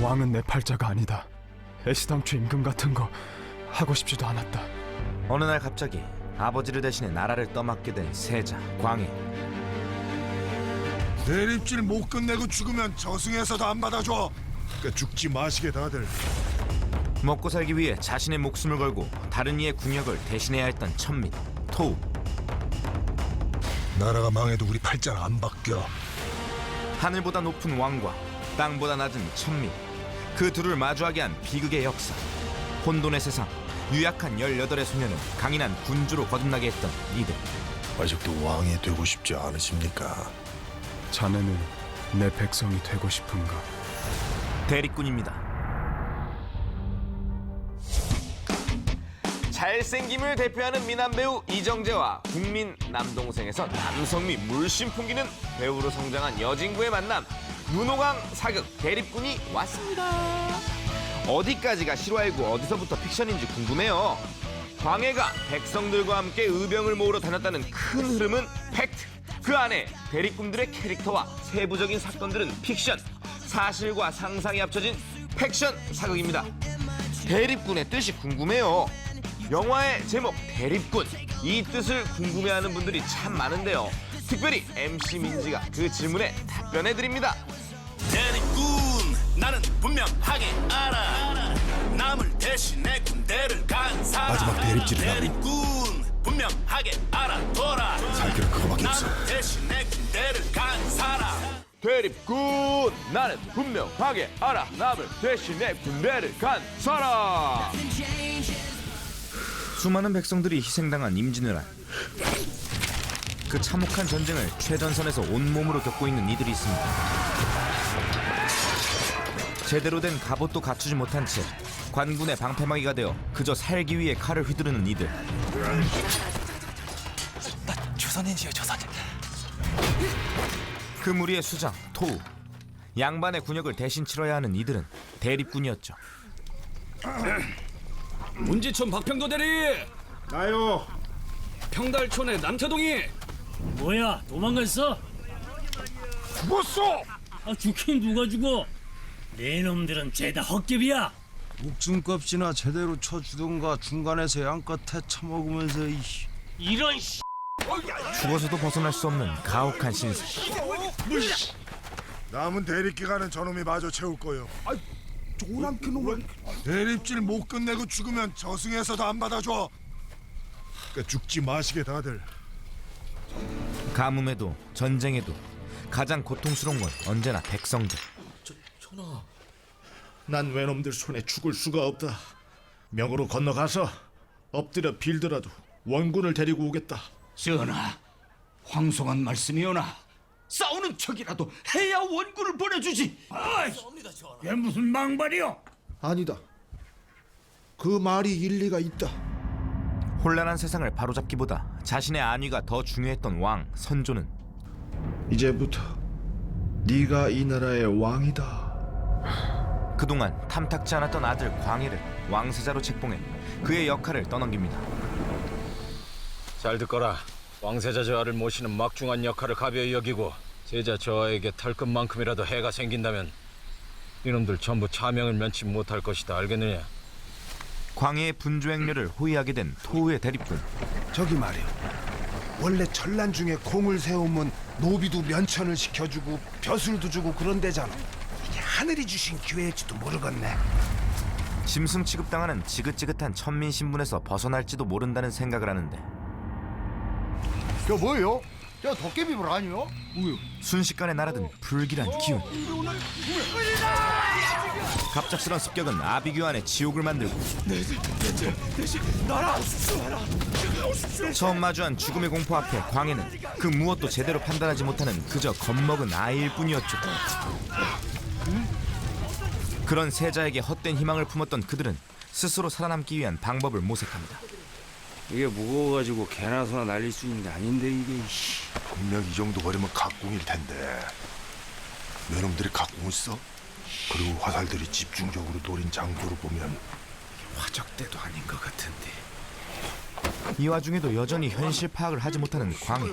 왕은 내 팔자가 아니다. 애시당초 임금 같은 거 하고 싶지도 않았다. 어느 날 갑자기 아버지를 대신해 나라를 떠맡게 된 세자 광해. 대립질 못 끝내고 죽으면 저승에서도 안 받아줘. 그러니까 죽지 마시게 다들. 먹고 살기 위해 자신의 목숨을 걸고 다른 이의 궁역을 대신해야 했던 천민, 토우. 나라가 망해도 우리 팔자는 안 바뀌어. 하늘보다 높은 왕과 땅보다 낮은 천민. 그 둘을 마주하게 한 비극의 역사. 혼돈의 세상. 유약한 18의 소녀는 강인한 군주로 거듭나게 했던 이들. 아직도 왕이 되고 싶지 않으십니까? 자네는 내 백성이 되고 싶은가? 대립군입니다. 잘생김을 대표하는 미남 배우 이정재와 국민 남동생에서 남성미 물씬 풍기는 배우로 성장한 여진구의 만남. 눈호강 사극 대립군이 왔습니다. 어디까지가 실화이고 어디서부터 픽션인지 궁금해요. 광해가 백성들과 함께 의병을 모으러 다녔다는 큰 흐름은 팩트. 그 안에 대립군들의 캐릭터와 세부적인 사건들은 픽션. 사실과 상상이 합쳐진 팩션 사극입니다. 대립군의 뜻이 궁금해요. 영화의 제목 대립군. 이 뜻을 궁금해하는 분들이 참 많은데요. 특별히 MC 민지가 그 질문에 답변해드립니다. 대립군 나는 분명하게 알아. 남을 대신해 군대를 간 사람. 마지막 대립질이다. 대립군 분명하게 알아둬라. 살기로 그거밖에 없어. 남을 대신해 군대를 간 사람. 대립군 나는 분명하게 알아. 남을 대신해 군대를 간 사람. 수많은 백성들이 희생당한 임진왜란. 그 참혹한 전쟁을 최전선에서 온몸으로 겪고 있는 이들이 있습니다. 제대로 된 갑옷도 갖추지 못한 채 관군의 방패막이가 되어 그저 살기 위해 칼을 휘두르는 이들. 나 조선인이요, 조선인. 그 무리의 수장 토우. 양반의 군역을 대신 치러야 하는 이들은 대립군이었죠. 문지촌 박평도 대리. 나요. 평달촌의 남태동이. 뭐야, 도망갔어? 죽었어. 아, 죽긴 누가 죽어? 네 놈들은 죄다 헛개비야. 목숨값이나 제대로 쳐주던가 중간에서 양껏 헤쳐먹으면서 이런 씨. 죽어서도 벗어날 수 없는 가혹한 신세. 남은 대립 기간은 저놈이 마저 채울 거요. 대립질 못 끝내고 죽으면 저승에서도 안 받아줘. 그러니까 죽지 마시게 다들. 가뭄에도 전쟁에도 가장 고통스러운 건 언제나 백성들. 난 외놈들 손에 죽을 수가 없다. 명으로 건너가서 엎드려 빌더라도 원군을 데리고 오겠다. 전하, 황송한 말씀이오나 싸우는 척이라도 해야 원군을 보내주지. 얘 무슨 망발이여? 아니다. 그 말이 일리가 있다. 혼란한 세상을 바로잡기보다 자신의 안위가 더 중요했던 왕 선조는 이제부터 네가 이 나라의 왕이다. 그동안 탐탁지 않았던 아들 광해를 왕세자로 책봉해 그의 역할을 떠넘깁니다. 잘 듣거라. 왕세자 저하를 모시는 막중한 역할을 가벼이 여기고 세자 저하에게 털끝만큼이라도 해가 생긴다면 이놈들 전부 차명을 면치 못할 것이다. 알겠느냐? 광해의 분주 행렬을 호위하게 된 토우의 대립군. 저기 말이야. 원래 전란 중에 공을 세우면 노비도 면천을 시켜주고 벼슬도 주고 그런 데잖아. 이게 하늘이 주신 기회일지도 모르겠네. 짐승 취급당하는 지긋지긋한 천민 신분에서 벗어날지도 모른다는 생각을 하는데 저 뭐예요? 저 도깨비물 아니요? 순식간에 날아든 불길한 기운. 갑작스런 습격은 아비규환의 지옥을 만들고 처음 마주한 죽음의 공포 앞에 광해는 그 무엇도 제대로 판단하지 못하는 그저 겁먹은 아이일 뿐이었죠. 그런 세자에게 헛된 희망을 품었던 그들은 스스로 살아남기 위한 방법을 모색합니다. 이게 무거워가지고 개나 소나 날릴 수 있는 게 아닌데 이게. 분명 이 정도 거리면 각공일 텐데 외놈들이 각공을 써? 그리고 화살들이 집중적으로 노린 장소로 보면 화적대도 아닌 것 같은데. 이 와중에도 여전히 현실 파악을 하지 못하는 광해.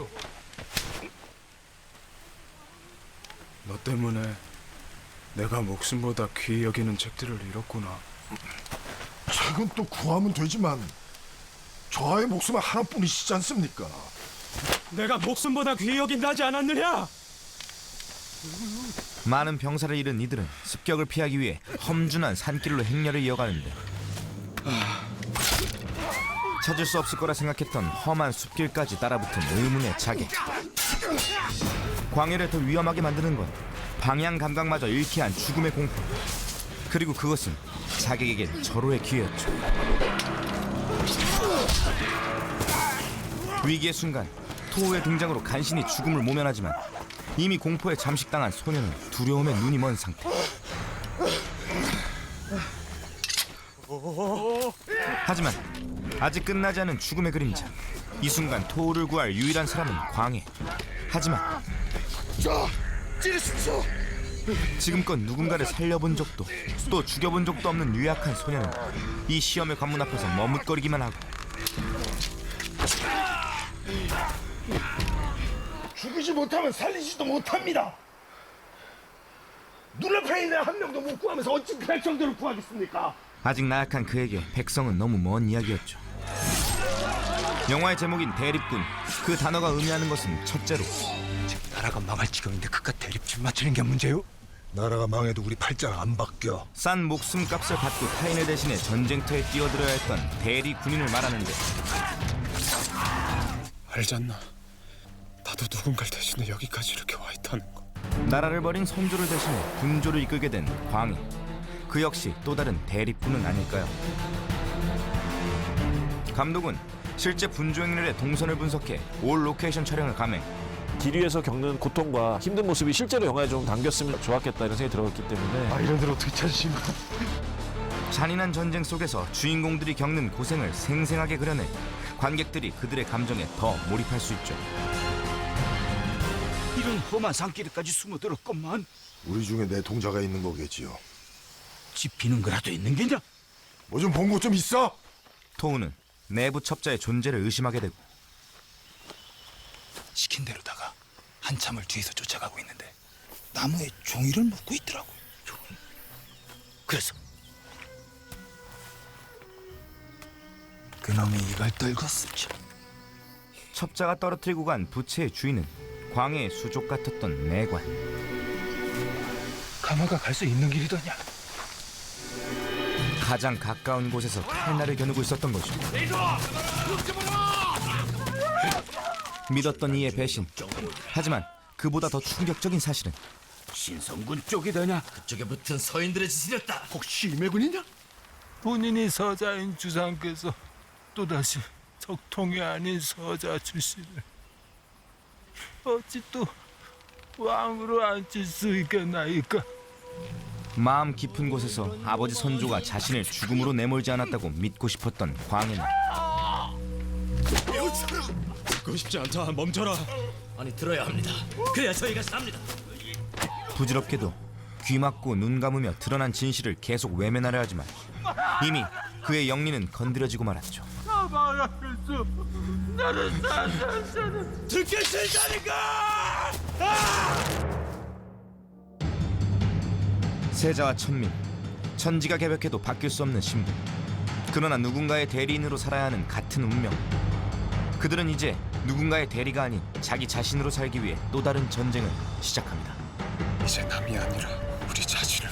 너 때문에 내가 목숨보다 귀히 여기는 책들을 잃었구나. 책은 또 구하면 되지만 저하의 목숨은 하나뿐이시지 않습니까? 내가 목숨보다 귀히 여긴다지 않았느냐? 많은 병사를 잃은 이들은 습격을 피하기 위해 험준한 산길로 행렬을 이어가는데 찾을 수 없을 거라 생각했던 험한 숲길까지 따라붙은 의문의 자객. 광해를 더 위험하게 만드는 건 방향 감각마저 잃게 한 죽음의 공포. 그리고 그것은 자객에겐 절호의 기회였죠. 위기의 순간 토우의 등장으로 간신히 죽음을 모면하지만 이미 공포에 잠식당한 소녀는 두려움에 눈이 먼 상태. 하지만 아직 끝나지 않은 죽음의 그림자. 이 순간 토우를 구할 유일한 사람은 광해. 하지만 지금껏 누군가를 살려본 적도 또 죽여본 적도 없는 유약한 소녀는 이 시험의 관문 앞에서 머뭇거리기만 하고 죽이지 못하면 살리지도 못합니다. 눈앞에 있는 한 명도 못 구하면서 어찌 백성들을 구하겠습니까? 아직 나약한 그에게 백성은 너무 먼 이야기였죠. 영화의 제목인 대립군. 그 단어가 의미하는 것은 첫째로 나라가 망할 지경인데 그깟 대립줄 맞추는 게 문제요? 나라가 망해도 우리 팔자가 안 바뀌어. 싼 목숨값을 받고 타인의 대신에 전쟁터에 뛰어들어야 했던 대리 군인을 말하는데 알잖나. 나도 누군가를 대신에 여기까지 이렇게 와 있다는 거. 나라를 버린 선조를 대신해 군조를 이끌게 된 광해. 그 역시 또 다른 대립군은 아닐까요? 감독은 실제 분조 행렬의 동선을 분석해 올 로케이션 촬영을 감행. 길 위에서 겪는 고통과 힘든 모습이 실제로 영화에 좀 담겼으면 좋았겠다 이런 생각이 들었기 때문에 이런 데를 어떻게 찾으신 거야? 잔인한 전쟁 속에서 주인공들이 겪는 고생을 생생하게 그려내 관객들이 그들의 감정에 더 몰입할 수 있죠. 이런 험한 산길에까지 숨어들었건만 우리 중에 내 동자가 있는 거겠지요. 짚히는 거라도 있는 게냐? 뭐 좀 본 거 좀 있어? 토우는 내부 첩자의 존재를 의심하게 되고 시킨 대로다가 한참을 뒤에서 쫓아가고 있는데 나무에 종이를 묶고 있더라고요. 그래서 그놈이 이걸 떨궜습니다. 첩자가 떨어뜨리고 간 부채의 주인은 광해의 수족 같았던 내관. 가마가 갈 수 있는 길이더냐? 가장 가까운 곳에서 칼날을 겨누고 있었던 거죠. 믿었던 이의 배신. 하지만 그보다 더 충격적인 사실은 신성군 쪽이더냐? 그쪽에 붙은 서인들의 짓이었다. 혹시 임해군이냐? 본인이 서자인 주상께서 또다시 적통이 아닌 서자 출신을 어찌 또 왕으로 앉힐 수 있겠나이까? 마음 깊은 곳에서 아버지 선조가 자신을 죽음으로 내몰지 않았다고 믿고 싶었던 광해는 듣고 싶지 않다. 멈춰라. 아니 들어야 합니다. 그래야 저희가 삽니다. 부질없게도 귀 막고 눈 감으며 드러난 진실을 계속 외면하려 하지만 이미 그의 영리는 건드려지고 말았죠. 듣기 싫다니까! 세자와 천민, 천지가 개벽해도 바뀔 수 없는 신분. 그러나 누군가의 대리인으로 살아야 하는 같은 운명. 그들은 이제 누군가의 대리가 아닌 자기 자신으로 살기 위해 또 다른 전쟁을 시작합니다. 이제 남이 아니라 우리 자신을